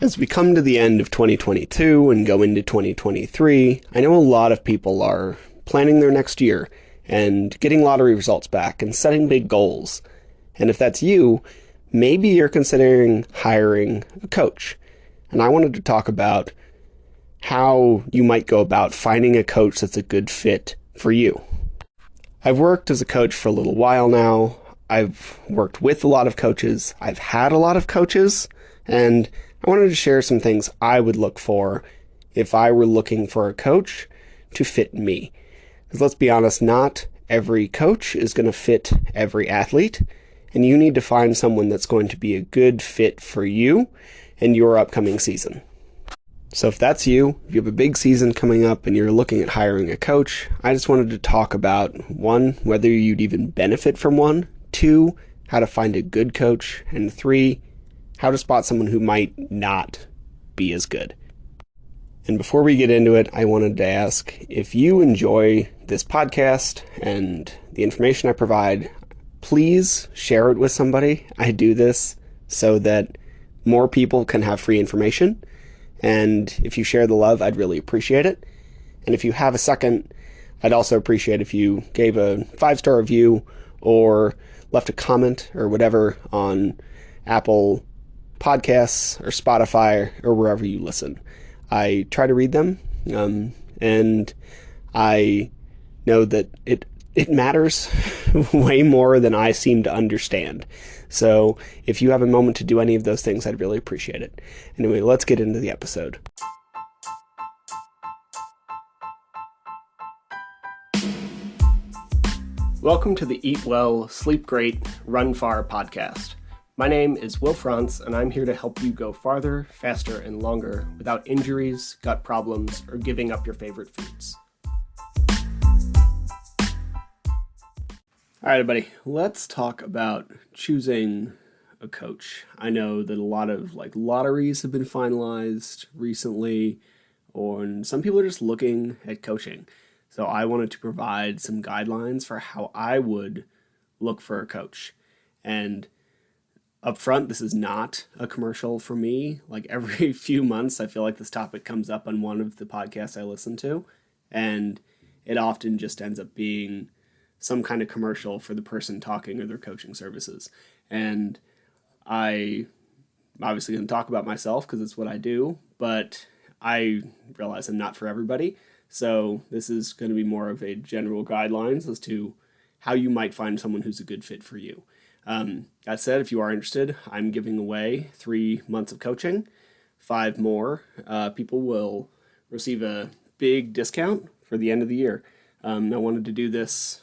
As we come to the end of 2022 and go into 2023, I know a lot of people are planning their next year and getting lottery results back and setting big goals. And if that's you, maybe you're considering hiring a coach. And I wanted to talk about how you might go about finding a coach that's a good fit for you. I've worked as a coach for a little while now. I've worked with a lot of coaches. I've had a lot of coaches, and I wanted to share some things I would look for if I were looking for a coach to fit me. Because let's be honest, not every coach is going to fit every athlete, and you need to find someone that's going to be a good fit for you and your upcoming season. So if that's you, if you have a big season coming up and you're looking at hiring a coach, I just wanted to talk about, one, whether you'd even benefit from one, two, how to find a good coach, and three, how to spot someone who might not be as good. And before we get into it, I wanted to ask, if you enjoy this podcast and the information I provide, please share it with somebody. I do this so that more people can have free information. And if you share the love, I'd really appreciate it. And if you have a second, I'd also appreciate if you gave a 5-star review or left a comment or whatever on Apple Podcasts or Spotify or wherever you listen. I try to read them, and I know that it matters way more than I seem to understand. So if you have a moment to do any of those things, I'd really appreciate it. Anyway, let's get into the episode. Welcome to the Eat Well, Sleep Great, Run Far podcast. My name is Will Frantz, and I'm here to help you go farther, faster, and longer without injuries, gut problems, or giving up your favorite foods. All right, everybody, let's talk about choosing a coach. I know that a lot of lotteries have been finalized recently, and some people are just looking at coaching. So I wanted to provide some guidelines for how I would look for a coach. And up front, this is not a commercial for me. Like every few months, I feel like this topic comes up on one of the podcasts I listen to, and it often just ends up being some kind of commercial for the person talking or their coaching services. And I obviously going to talk about myself because it's what I do, but I realize I'm not for everybody. So this is going to be more of a general guidelines as to how you might find someone who's a good fit for you. That said, if you are interested, I'm giving away 3 months of coaching. 5 more people will receive a big discount for the end of the year. I wanted to do this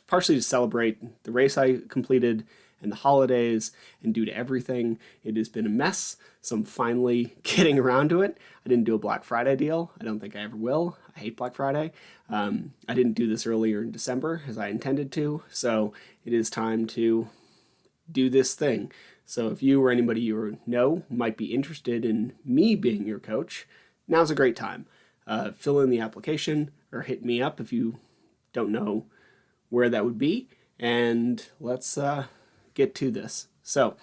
partially to celebrate the race I completed and the holidays and due to everything. It has been a mess, so I'm finally getting around to it. I didn't do a Black Friday deal. I don't think I ever will. I hate Black Friday. I didn't do this earlier in December as I intended to, so it is time to do this thing. So if you or anybody you know might be interested in me being your coach, now's a great time. Fill in the application or hit me up if you don't know where that would be, and let's get to this. So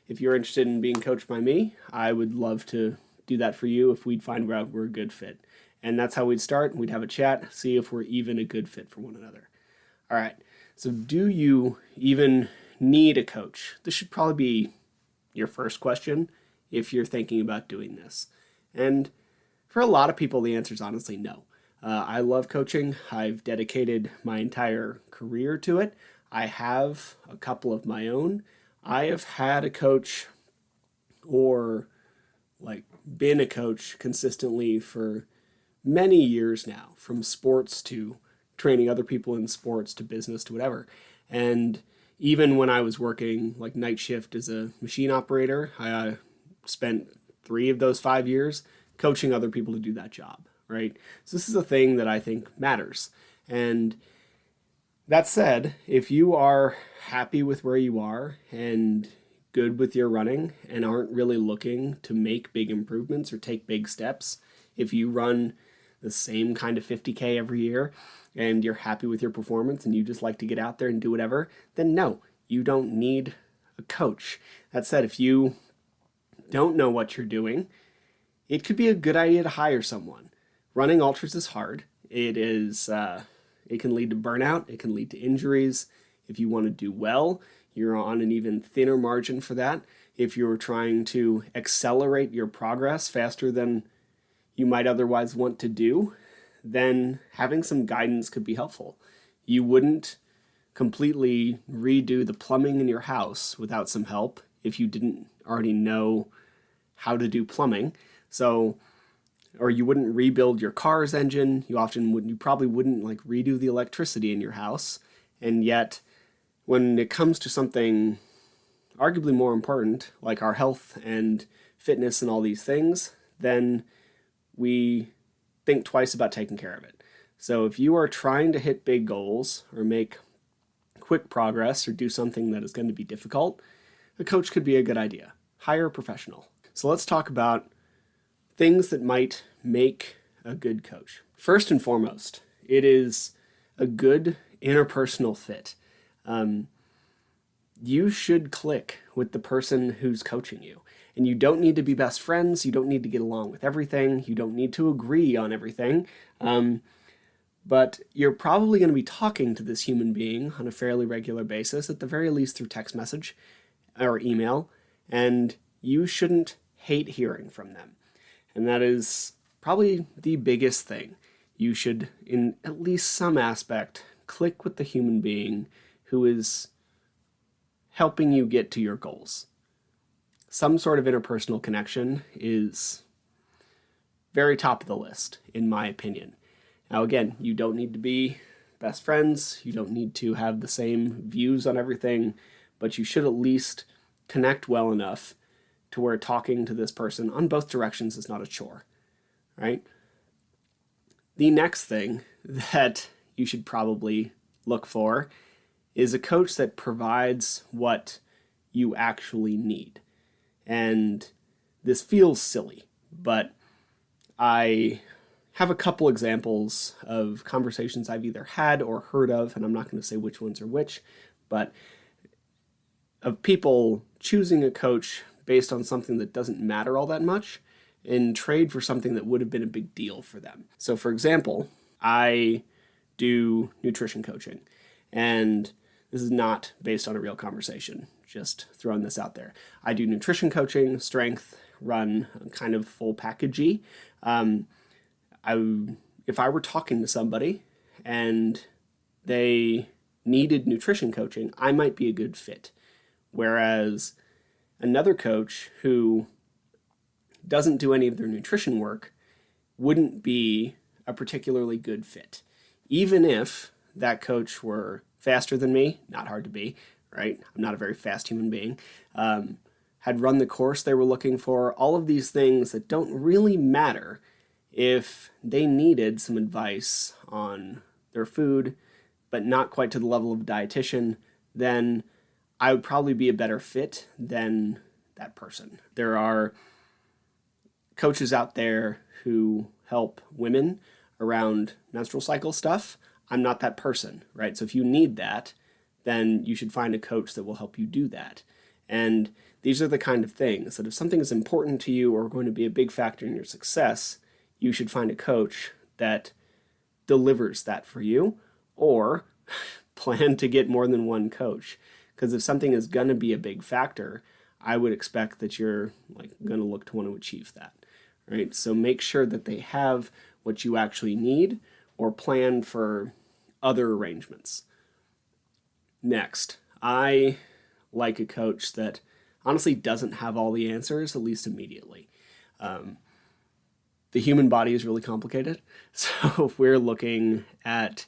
if you're interested in being coached by me, I would love to do that for you if we'd find out we're a good fit. And that's how we'd start. We'd have a chat, see if we're even a good fit for one another. All right, so do you even need a coach? This should probably be your first question if you're thinking about doing this. And for a lot of people, the answer is honestly no. I love coaching. I've dedicated my entire career to it. I have a couple of my own. I have had a coach or been a coach consistently for many years now, from sports to training other people in sports to business to whatever. And even when I was working night shift as a machine operator, I spent 3 of those 5 years coaching other people to do that job. Right? So this is a thing that I think matters. And that said, if you are happy with where you are and good with your running and aren't really looking to make big improvements or take big steps, if you run the same kind of 50K every year and you're happy with your performance and you just like to get out there and do whatever, then no, you don't need a coach. That said, if you don't know what you're doing, it could be a good idea to hire someone. Running ultras is hard. It can lead to burnout. It can lead to injuries. If you want to do well, you're on an even thinner margin for that. If you're trying to accelerate your progress faster than you might otherwise want to do, then having some guidance could be helpful. You wouldn't completely redo the plumbing in your house without some help if you didn't already know how to do plumbing. So, or you wouldn't rebuild your car's engine. You probably wouldn't like redo the electricity in your house. And yet, when it comes to something arguably more important, like our health and fitness and all these things, then we think twice about taking care of it. So if you are trying to hit big goals or make quick progress or do something that is going to be difficult, a coach could be a good idea. Hire a professional. So let's talk about things that might make a good coach. First and foremost, it is a good interpersonal fit. You should click with the person who's coaching you. And you don't need to be best friends. You don't need to get along with everything. You don't need to agree on everything. But you're probably going to be talking to this human being on a fairly regular basis, at the very least through text message or email, and you shouldn't hate hearing from them. And that is probably the biggest thing. You should, in at least some aspect, click with the human being who is helping you get to your goals. Some sort of interpersonal connection is very top of the list, in my opinion. Now, again, you don't need to be best friends. You don't need to have the same views on everything, but you should at least connect well enough to where talking to this person on both directions is not a chore, right? The next thing that you should probably look for is a coach that provides what you actually need. And this feels silly, but I have a couple examples of conversations I've either had or heard of, and I'm not going to say which ones are which, but of people choosing a coach based on something that doesn't matter all that much in trade for something that would have been a big deal for them. So for example, I do nutrition coaching, and this is not based on a real conversation, just throwing this out there. I do nutrition coaching, strength, run, kind of full packagey. If I were talking to somebody and they needed nutrition coaching, I might be a good fit. Whereas another coach who doesn't do any of their nutrition work wouldn't be a particularly good fit. Even if that coach were faster than me, not hard to be, right? I'm not a very fast human being, had run the course they were looking for, all of these things that don't really matter if they needed some advice on their food, but not quite to the level of a dietitian, then I would probably be a better fit than that person. There are coaches out there who help women around menstrual cycle stuff. I'm not that person, right? So if you need that, then you should find a coach that will help you do that. And these are the kind of things that if something is important to you or going to be a big factor in your success, you should find a coach that delivers that for you, or plan to get more than one coach. Because if something is going to be a big factor, I would expect that you're going to look to want to achieve that, right? So make sure that they have what you actually need, or plan for other arrangements. Next, I like a coach that honestly doesn't have all the answers, at least immediately. The human body is really complicated. So if we're looking at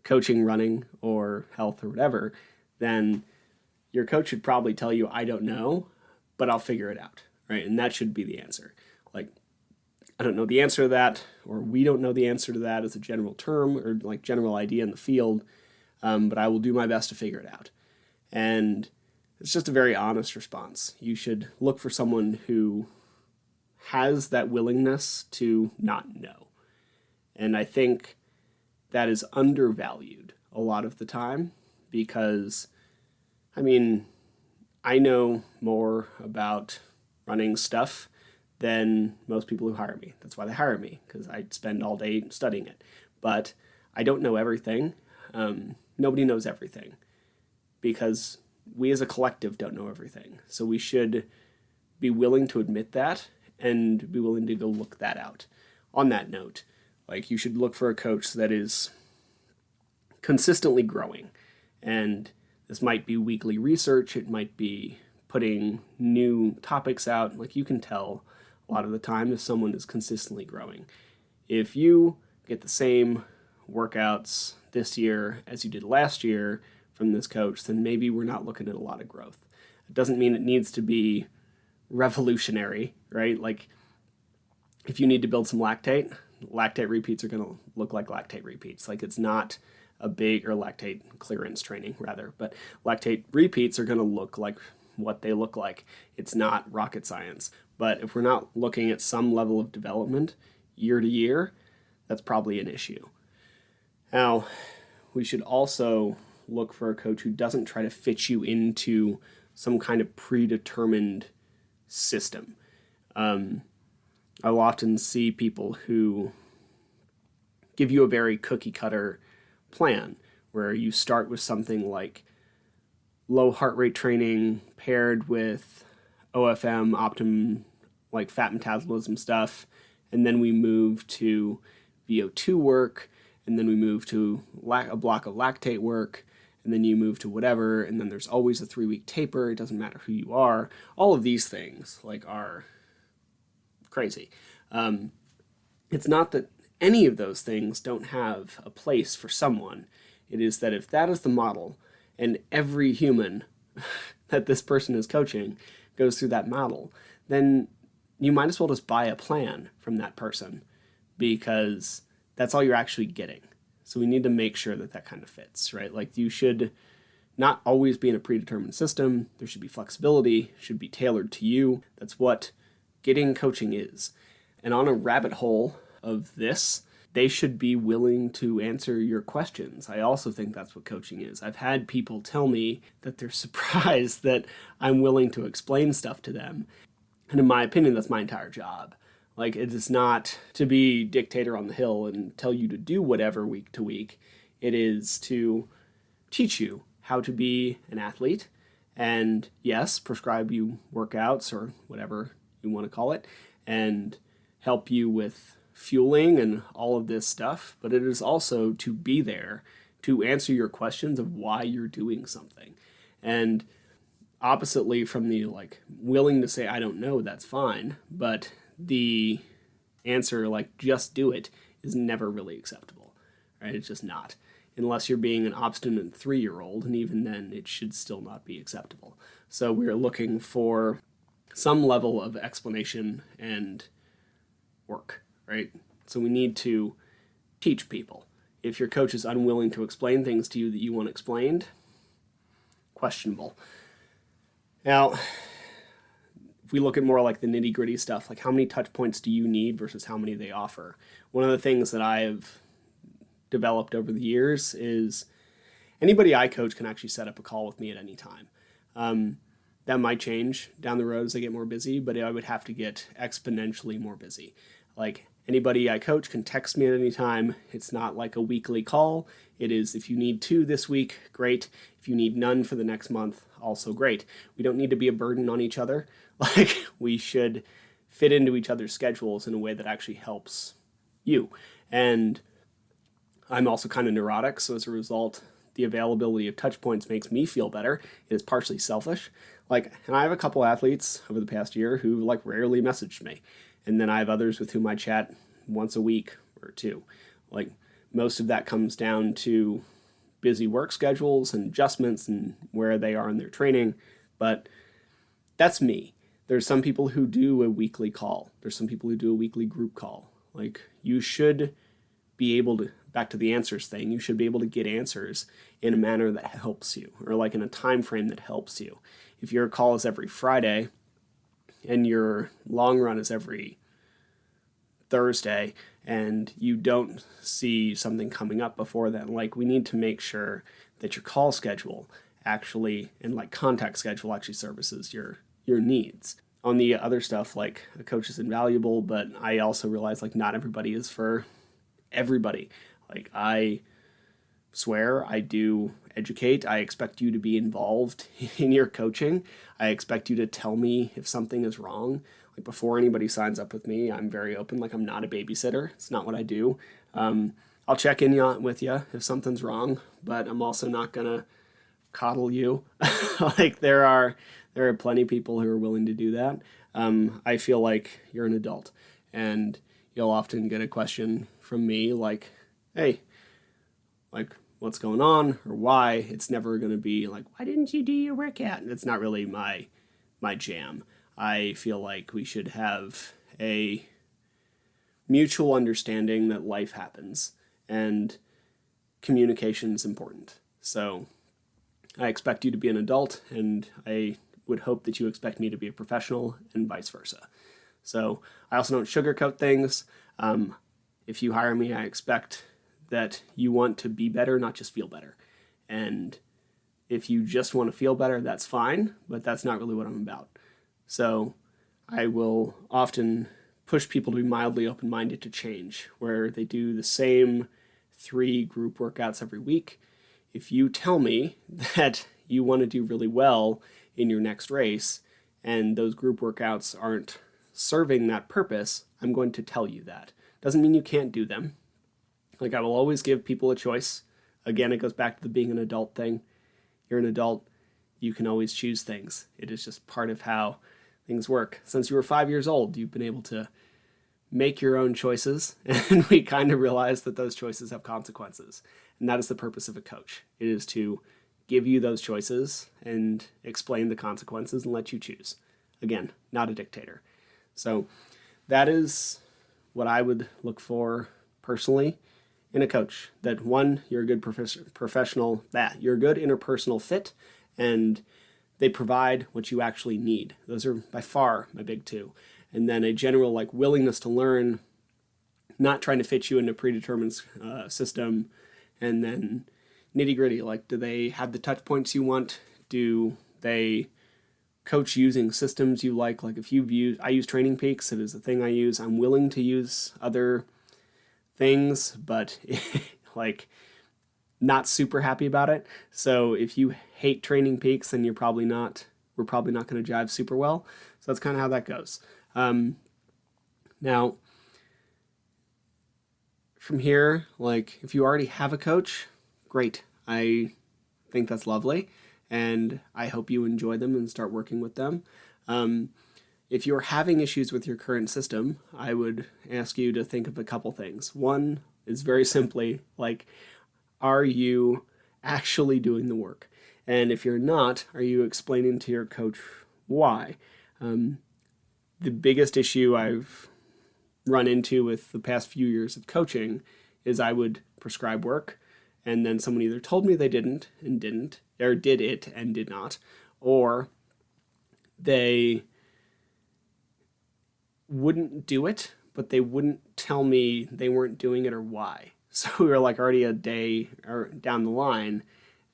coaching, running, or health or whatever, then your coach should probably tell you, I don't know, but I'll figure it out, right? And that should be the answer. I don't know the answer to that, or we don't know the answer to that as a general term or general idea in the field, but I will do my best to figure it out. And it's just a very honest response. You should look for someone who has that willingness to not know. And I think that is undervalued a lot of the time because, I know more about running stuff than most people who hire me. That's why they hire me, because I spend all day studying it. But I don't know everything. Nobody knows everything, because we as a collective don't know everything. So we should be willing to admit that and be willing to go look that out. On that note, like, you should look for a coach that is consistently growing. And this might be weekly research, it might be putting new topics out. Like, you can tell a lot of the time if someone is consistently growing. If you get the same workouts this year as you did last year from this coach, then maybe we're not looking at a lot of growth. It doesn't mean it needs to be revolutionary, right? Like, if you need to build some lactate repeats are going to look like lactate repeats. Like, it's not a big, or lactate clearance training rather, but lactate repeats are going to look like what they look like. It's not rocket science. But if we're not looking at some level of development year to year, that's probably an issue. Now, we should also look for a coach who doesn't try to fit you into some kind of predetermined system. I'll often see people who give you a very cookie cutter plan where you start with something like low heart rate training paired with OFM, Optimum, like fat metabolism stuff, and then we move to VO2 work, and then we move to a block of lactate work, and then you move to whatever, and then there's always a 3-week taper. It doesn't matter who you are. All of these things like are crazy. It's not that any of those things don't have a place for someone. It is that if that is the model, and every human that this person is coaching goes through that model, then you might as well just buy a plan from that person, because that's all you're actually getting. So we need to make sure that that kind of fits, right? Like, you should not always be in a predetermined system. There should be flexibility, should be tailored to you. That's what getting coaching is. And on a rabbit hole of this, they should be willing to answer your questions. I also think that's what coaching is. I've had people tell me that they're surprised that I'm willing to explain stuff to them. And in my opinion, that's my entire job. Like, it is not to be dictator on the hill and tell you to do whatever week to week. It is to teach you how to be an athlete and, yes, prescribe you workouts or whatever you want to call it, and help you with fueling and all of this stuff. But it is also to be there to answer your questions of why you're doing something. And oppositely from the, like, willing to say, I don't know, that's fine, but the answer, like, just do it, is never really acceptable, right? It's just not. Unless you're being an obstinate 3-year-old, and even then it should still not be acceptable. So we're looking for some level of explanation and work, right? So we need to teach people. If your coach is unwilling to explain things to you that you want explained, questionable. Now, if we look at more like the nitty-gritty stuff, like how many touch points do you need versus how many they offer? One of the things that I've developed over the years is anybody I coach can actually set up a call with me at any time. That might change down the road as I get more busy, but I would have to get exponentially more busy. Like, anybody I coach can text me at any time. It's not like a weekly call. It is, if you need 2 this week, great. If you need none for the next month, also great. We don't need to be a burden on each other. Like, we should fit into each other's schedules in a way that actually helps you. And I'm also kind of neurotic, so as a result, the availability of touch points makes me feel better. It is partially selfish. Like, and I have a couple athletes over the past year who, like, rarely messaged me. And then I have others with whom I chat once a week or 2. Like, most of that comes down to busy work schedules and adjustments and where they are in their training. But that's me. There's some people who do a weekly call. There's some people who do a weekly group call. Like, you should be able to, back to the answers thing, you should be able to get answers in a manner that helps you, or like in a time frame that helps you. If your call is every Friday and your long run is every Thursday and you don't see something coming up before then, like, we need to make sure that your call schedule actually, and like contact schedule, actually services your needs. on the other stuff, like a coach is invaluable, but I also realize like not everybody is for everybody. Like I swear I do educate. I expect you to be involved in your coaching. I expect you to tell me if something is wrong. Like before anybody signs up with me, I'm very open. Like I'm not a babysitter. It's not what I do. I'll check in with you if something's wrong, but I'm also not gonna coddle you. Like there are plenty of people who are willing to do that. I feel like you're an adult, and you'll often get a question from me like, "Hey, like what's going on or why." It's never going to be like, "Why didn't you do your workout?" It's not really my jam. I feel like we should have a mutual understanding that life happens and communication is important. So I expect you to be an adult, and I would hope that you expect me to be a professional, and vice versa. So I also don't sugarcoat things. If you hire me, I expect that you want to be better, not just feel better. And if you just want to feel better, that's fine, but that's not really what I'm about. So I will often push people to be mildly open-minded to change, where they do the same 3 group workouts every week. If you tell me that you want to do really well in your next race and those group workouts aren't serving that purpose, I'm going to tell you that. Doesn't mean you can't do them. Like I will always give people a choice. Again, it goes back to the being an adult thing. You're an adult. You can always choose things. It is just part of how things work. Since you were 5 years old, you've been able to make your own choices, and we kind of realize that those choices have consequences. And that is the purpose of a coach. It is to give you those choices and explain the consequences and let you choose. Again, not a dictator. So that is what I would look for personally in a coach. That one, you're a good professional, that you're a good interpersonal fit, and they provide what you actually need. Those are by far my big 2. And then a general like willingness to learn, not trying to fit you into a predetermined system. And then nitty gritty, like do they have the touch points you want? Do they coach using systems you like? Like if I use Training Peaks, it is a thing I use. I'm willing to use other things, but like not super happy about it. So if you hate Training Peaks, then we're probably not going to jive super well. So that's kind of how that goes. Now, from here, like if you already have a coach, great. I think that's lovely, and I hope you enjoy them and start working with them. If you're having issues with your current system, I would ask you to think of a couple things. One is very simply like, are you actually doing the work? And if you're not, are you explaining to your coach why? The biggest issue I've run into with the past few years of coaching is I would prescribe work, and then someone either told me they didn't, or did it and did not, or they wouldn't do it, but they wouldn't tell me they weren't doing it or why. So we were like already a day or down the line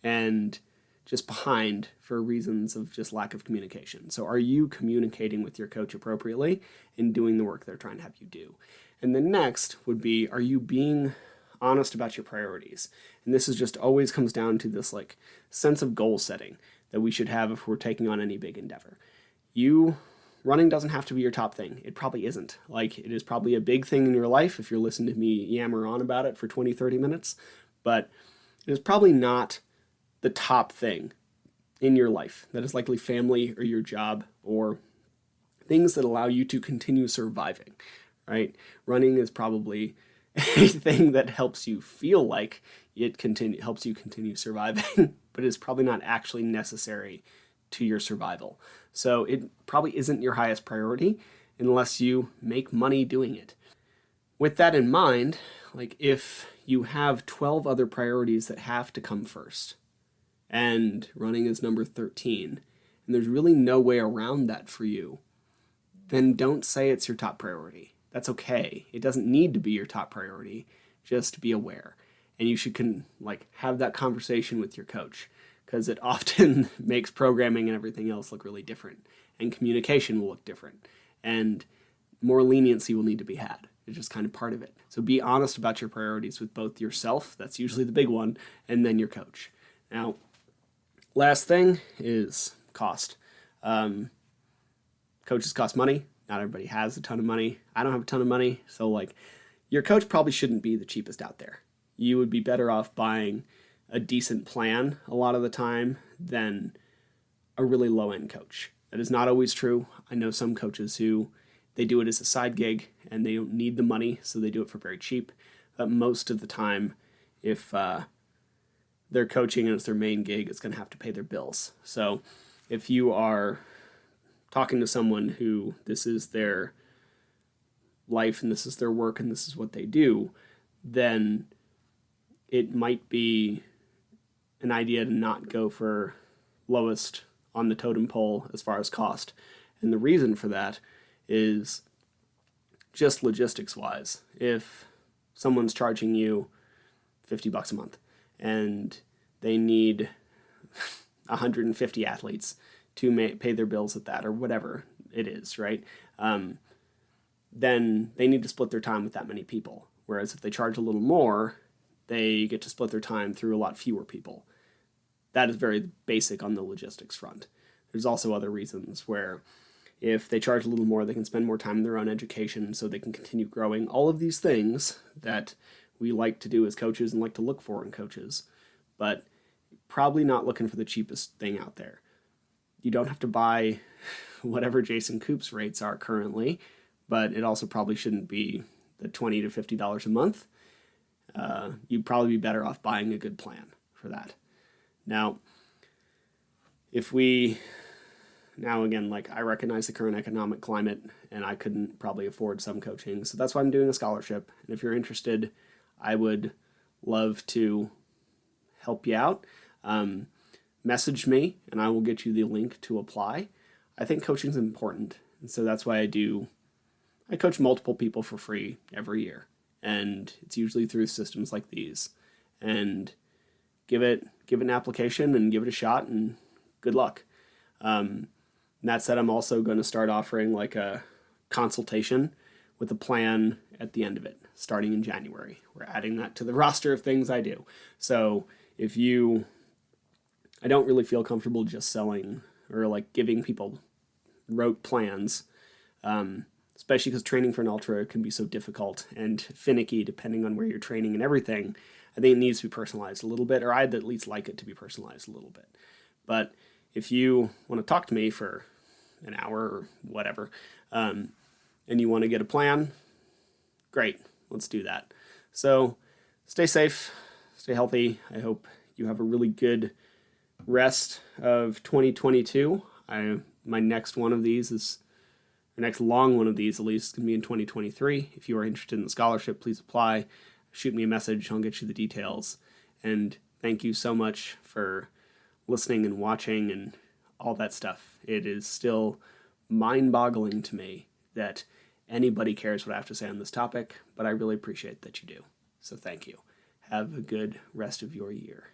and just behind for reasons of just lack of communication. So are you communicating with your coach appropriately and doing the work they're trying to have you do? And the next would be, are you being honest about your priorities? And this is just always comes down to this like sense of goal setting that we should have if we're taking on any big endeavor. Running doesn't have to be your top thing. It probably isn't. Like it is probably a big thing in your life if you're listening to me yammer on about it for 20, 30 minutes, but it is probably not the top thing in your life. That is likely family or your job or things that allow you to continue surviving, right? Running is probably a thing that helps you feel like helps you continue surviving, but is probably not actually necessary to your survival. So it probably isn't your highest priority unless you make money doing it. With that in mind, like if you have 12 other priorities that have to come first, and running is number 13, and there's really no way around that for you, then don't say it's your top priority. That's okay. It doesn't need to be your top priority. Just be aware. And you should have that conversation with your coach, because it often makes programming and everything else look really different. and communication will look different, and more leniency will need to be had. It's just kind of part of it. So be honest about your priorities with both yourself, that's usually the big one, and then your coach. Now, last thing is cost. Coaches cost money. Not everybody has a ton of money. I don't have a ton of money. So like, your coach probably shouldn't be the cheapest out there. You would be better off buying a decent plan a lot of the time than a really low-end coach. That is not always true. I know some coaches who they do it as a side gig and they don't need the money, so they do it for very cheap. But most of the time, if they're coaching and it's their main gig, it's going to have to pay their bills. So if you are talking to someone who this is their life and this is their work and this is what they do, then it might be an idea to not go for lowest on the totem pole as far as cost. And the reason for that is just logistics wise. If someone's charging you $50 a month and they need 150 athletes to pay their bills at that, or whatever it is, right? Then they need to split their time with that many people. Whereas if they charge a little more, they get to split their time through a lot fewer people. That is very basic on the logistics front. There's also other reasons where if they charge a little more, they can spend more time in their own education so they can continue growing. All of these things that we like to do as coaches and like to look for in coaches, but probably not looking for the cheapest thing out there. You don't have to buy whatever Jason Koop's rates are currently, but it also probably shouldn't be the $20 to $50 a month. You'd probably be better off buying a good plan for that. Now, again, like, I recognize the current economic climate and I couldn't probably afford some coaching. So that's why I'm doing a scholarship. And if you're interested, I would love to help you out. Message me and I will get you the link to apply. I think coaching is important. And so that's why I coach multiple people for free every year. And it's usually through systems like these. And give it an application and give it a shot and good luck. That said, I'm also going to start offering like a consultation with a plan at the end of it, starting in January. We're adding that to the roster of things I do. So I don't really feel comfortable just selling or like giving people rote plans, especially because training for an ultra can be so difficult and finicky depending on where you're training and everything. I think it needs to be personalized a little bit, or I'd at least like it to be personalized a little bit. But if you want to talk to me for an hour or whatever, and you want to get a plan, great, let's do that. So stay safe, stay healthy. I hope you have a really good rest of 2022. My next one of these is, the next long one of these at least, is going to be in 2023. If you are interested in the scholarship, please apply. Shoot me a message. I'll get you the details. And thank you so much for listening and watching and all that stuff. It is still mind-boggling to me that anybody cares what I have to say on this topic, but I really appreciate that you do. So thank you. Have a good rest of your year.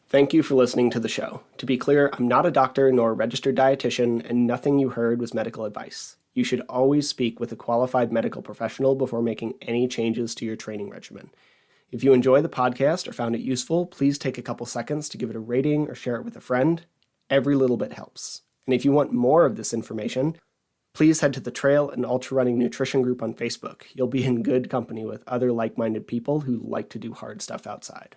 Thank you for listening to the show. To be clear, I'm not a doctor nor a registered dietitian, and nothing you heard was medical advice. You should always speak with a qualified medical professional before making any changes to your training regimen. If you enjoy the podcast or found it useful, please take a couple seconds to give it a rating or share it with a friend. Every little bit helps. And if you want more of this information, please head to the Trail and Ultra Running Nutrition group on Facebook. You'll be in good company with other like-minded people who like to do hard stuff outside.